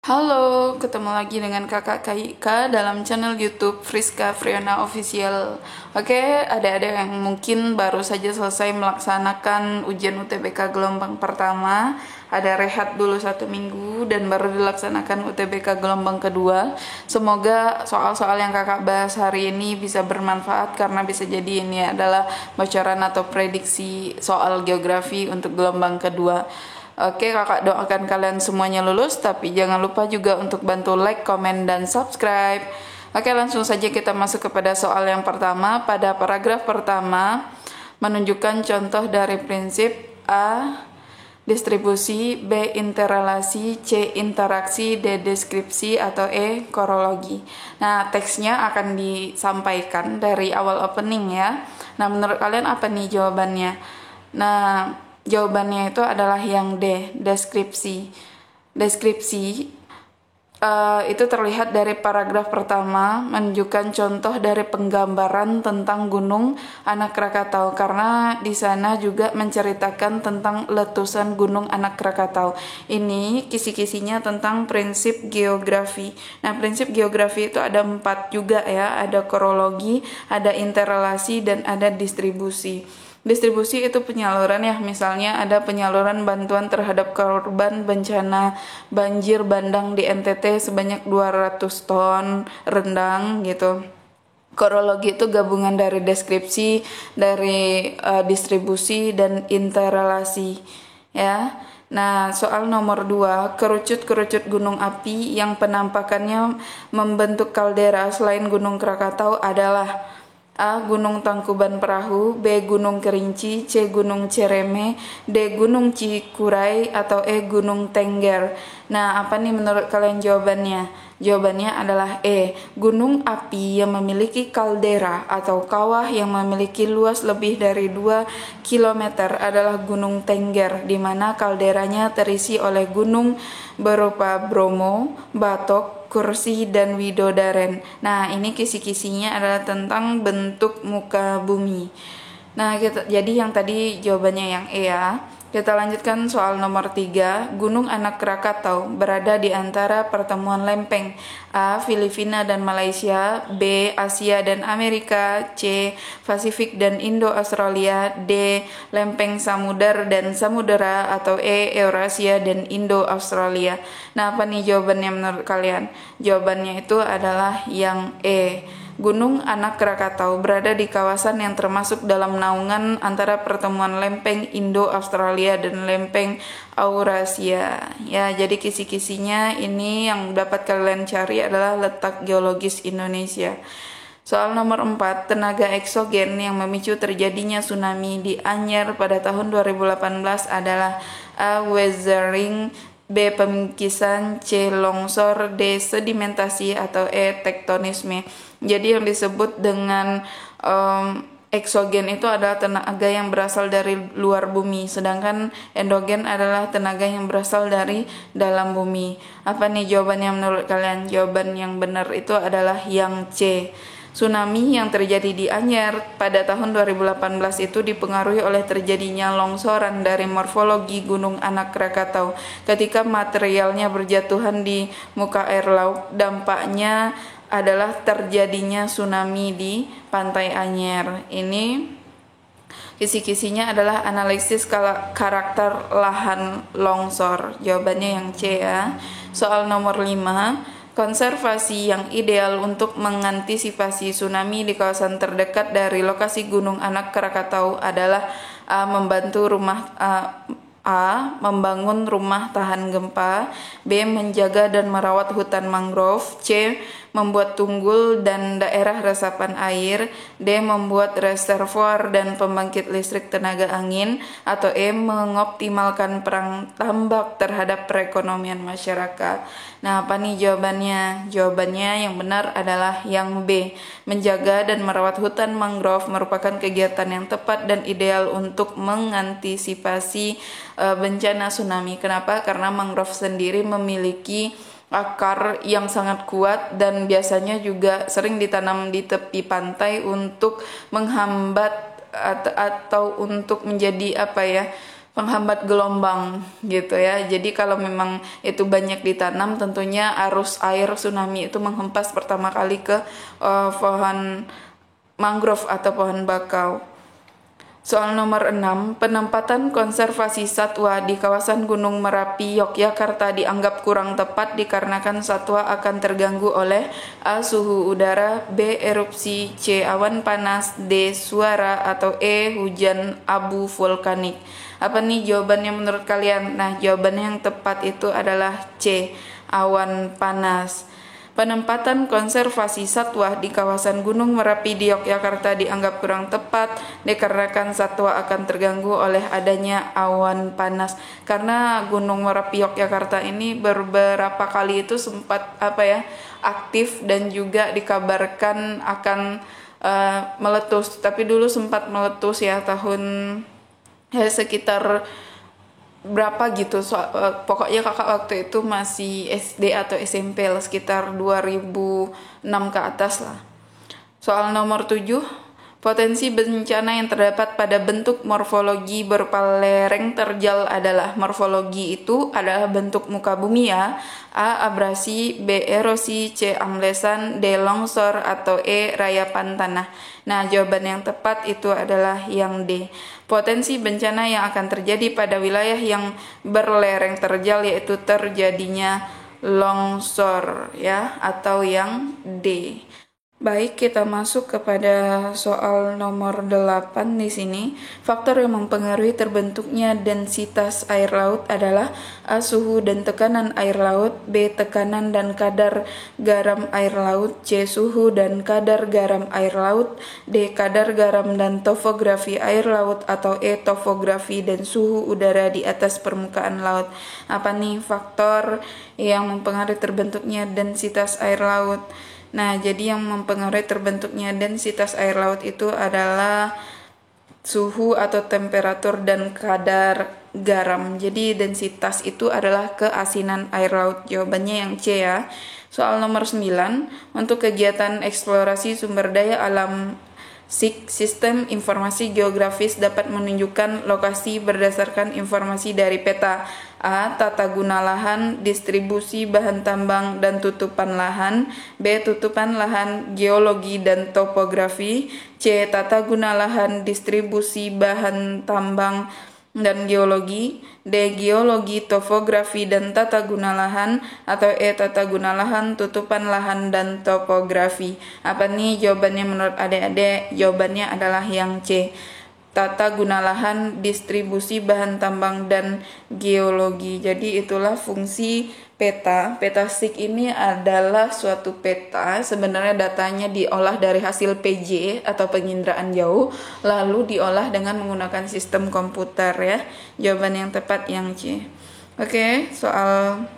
Halo, ketemu lagi dengan kakak Kaika dalam channel YouTube Friska Friana Official. Oke, adik-adik yang mungkin baru saja selesai melaksanakan ujian UTBK gelombang pertama, ada rehat dulu 1 minggu dan baru dilaksanakan UTBK gelombang kedua. Semoga soal-soal yang kakak bahas hari ini bisa bermanfaat karena bisa jadi ini adalah bocoran atau prediksi soal geografi untuk gelombang kedua. Oke, kakak doakan kalian semuanya lulus, tapi jangan lupa juga untuk bantu like, komen, dan subscribe. Oke, langsung saja kita masuk kepada soal yang pertama. Pada paragraf pertama, menunjukkan contoh dari prinsip A. Distribusi, B. Interrelasi, C. Interaksi, D. Deskripsi, atau E. Korologi. Nah, teksnya akan disampaikan dari awal opening ya. Nah, menurut kalian apa nih jawabannya? Nah, jawabannya itu adalah yang D, deskripsi. Deskripsi itu terlihat dari paragraf pertama, menunjukkan contoh dari penggambaran tentang Gunung Anak Krakatau, karena di sana juga menceritakan tentang letusan Gunung Anak Krakatau. Ini kisi-kisinya tentang prinsip geografi. Nah, prinsip geografi itu ada 4 juga ya, ada korologi, ada interrelasi, dan ada distribusi. Distribusi itu penyaluran ya, misalnya ada penyaluran bantuan terhadap korban bencana banjir bandang di NTT sebanyak 200 ton rendang gitu. Korologi itu gabungan dari deskripsi, dari distribusi, dan interrelasi ya. Nah, soal nomor 2, kerucut-kerucut gunung api yang penampakannya membentuk kaldera selain Gunung Krakatau adalah A. Gunung Tangkuban Perahu, B. Gunung Kerinci, C. Gunung Cereme, D. Gunung Cikuray, atau E. Gunung Tengger. Nah, apa nih menurut kalian jawabannya? Jawabannya adalah E. Gunung api yang memiliki kaldera atau kawah yang memiliki luas lebih dari 2 km adalah Gunung Tengger, di mana kalderanya terisi oleh gunung berupa Bromo, Batok, Kursi, dan Widodaren. Nah, ini kisi-kisinya adalah tentang bentuk muka bumi. Nah, jadi yang tadi jawabannya yang E ya. Kita lanjutkan soal nomor 3. Gunung Anak Krakatau berada di antara pertemuan lempeng A. Filipina dan Malaysia, B. Asia dan Amerika, C. Pasifik dan Indo-Australia, D. Lempeng Samudar dan Samudera, atau E. Eurasia dan Indo-Australia. Nah, apa nih jawabannya menurut kalian? Jawabannya itu adalah yang E. Gunung Anak Krakatau berada di kawasan yang termasuk dalam naungan antara pertemuan lempeng Indo-Australia dan lempeng Eurasia. Ya, jadi kisi-kisinya ini yang dapat kalian cari adalah letak geologis Indonesia. Soal nomor 4, tenaga eksogen yang memicu terjadinya tsunami di Anyer pada tahun 2018 adalah A. Weathering, B. Pemingkisan, C. Longsor, D. Sedimentasi, atau E. Tektonisme. Jadi yang disebut dengan eksogen itu adalah tenaga yang berasal dari luar bumi, sedangkan endogen adalah tenaga yang berasal dari dalam bumi. Apa nih jawabannya menurut kalian? Jawaban yang benar itu adalah yang C. Tsunami yang terjadi di Anyer pada tahun 2018 itu dipengaruhi oleh terjadinya longsoran dari morfologi Gunung Anak Krakatau. Ketika materialnya berjatuhan di muka air laut, dampaknya adalah terjadinya tsunami di pantai Anyer. Ini kisi-kisinya adalah analisis karakter lahan longsor. Jawabannya yang C ya. Soal nomor 5, konservasi yang ideal untuk mengantisipasi tsunami di kawasan terdekat dari lokasi Gunung Anak Krakatau adalah membangun rumah tahan gempa, B. menjaga dan merawat hutan mangrove, C. membuat tunggul dan daerah resapan air, D. membuat reservoir dan pembangkit listrik tenaga angin, atau E. mengoptimalkan perang tambak terhadap perekonomian masyarakat. Nah, apa nih jawabannya? Jawabannya yang benar adalah yang B. Menjaga dan merawat hutan mangrove merupakan kegiatan yang tepat dan ideal untuk mengantisipasi bencana tsunami. Kenapa? Karena mangrove sendiri memiliki akar yang sangat kuat dan biasanya juga sering ditanam di tepi pantai untuk menghambat atau untuk menjadi penghambat gelombang gitu ya. Jadi kalau memang itu banyak ditanam, tentunya arus air tsunami itu menghempas pertama kali ke pohon mangrove atau pohon bakau. Soal nomor 6, penempatan konservasi satwa di kawasan Gunung Merapi, Yogyakarta dianggap kurang tepat dikarenakan satwa akan terganggu oleh A. Suhu udara, B. Erupsi, C. Awan panas, D. Suara, atau E. Hujan abu vulkanik. Apa nih jawabannya menurut kalian? Nah, jawabannya yang tepat itu adalah C. Awan panas. Penempatan konservasi satwa di kawasan Gunung Merapi di Yogyakarta dianggap kurang tepat dikarenakan satwa akan terganggu oleh adanya awan panas. Karena Gunung Merapi Yogyakarta ini beberapa kali itu sempat aktif dan juga dikabarkan akan meletus. Tapi dulu sempat meletus ya sekitar berapa gitu, pokoknya kakak waktu itu masih SD atau SMP lah, sekitar 2006 ke atas lah. Soal nomor 7, potensi bencana yang terdapat pada bentuk morfologi berupa lereng terjal adalah. Morfologi itu adalah bentuk muka bumi ya. A. Abrasi, B. Erosi, C. Amblesan, D. Longsor, atau E. Rayapan tanah. Nah, jawaban yang tepat itu adalah yang D. Potensi bencana yang akan terjadi pada wilayah yang berlereng terjal yaitu terjadinya longsor ya, atau yang D. Baik, kita masuk kepada soal nomor 8 di sini. Faktor yang mempengaruhi terbentuknya densitas air laut adalah A. Suhu dan tekanan air laut, B. Tekanan dan kadar garam air laut, C. Suhu dan kadar garam air laut, D. Kadar garam dan topografi air laut, atau E. Topografi dan suhu udara di atas permukaan laut. Apa nih faktor yang mempengaruhi terbentuknya densitas air laut? Nah, jadi yang mempengaruhi terbentuknya densitas air laut itu adalah suhu atau temperatur dan kadar garam. Jadi densitas itu adalah keasinan air laut. Jawabannya yang C ya. Soal nomor 9, untuk kegiatan eksplorasi sumber daya alam SIG, Sistem Informasi Geografis dapat menunjukkan lokasi berdasarkan informasi dari peta. A. Tata guna lahan, distribusi bahan tambang dan tutupan lahan. B. Tutupan lahan, geologi dan topografi. C. Tata guna lahan, distribusi bahan tambang dan geologi. D. Geologi, topografi, dan tata guna lahan, atau E. Tata guna lahan, tutupan lahan, dan topografi. Apa nih jawabannya menurut adik-adik? Jawabannya adalah yang C. Tata guna lahan, distribusi bahan tambang, dan geologi. Jadi itulah fungsi peta. Peta SIG ini adalah suatu peta. Sebenarnya datanya diolah dari hasil PJ atau penginderaan jauh, lalu diolah dengan menggunakan sistem komputer ya. Jawaban yang tepat yang C. Oke, soal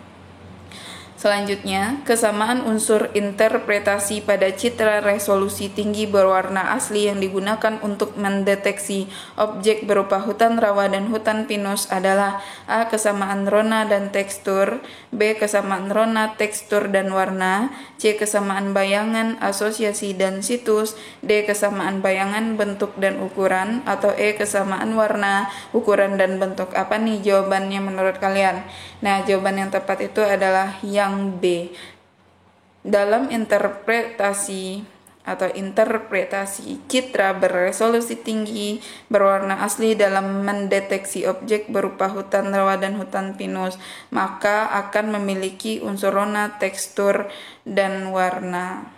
selanjutnya, kesamaan unsur interpretasi pada citra resolusi tinggi berwarna asli yang digunakan untuk mendeteksi objek berupa hutan rawa dan hutan pinus adalah A. Kesamaan rona dan tekstur, B. Kesamaan rona, tekstur, dan warna, C. Kesamaan bayangan, asosiasi, dan situs, D. Kesamaan bayangan, bentuk, dan ukuran, atau E. Kesamaan warna, ukuran, dan bentuk. Apa nih jawabannya menurut kalian? Nah, jawaban yang tepat itu adalah yang B. Dalam interpretasi citra beresolusi tinggi berwarna asli dalam mendeteksi objek berupa hutan rawa dan hutan pinus, maka akan memiliki unsur rona, tekstur, dan warna.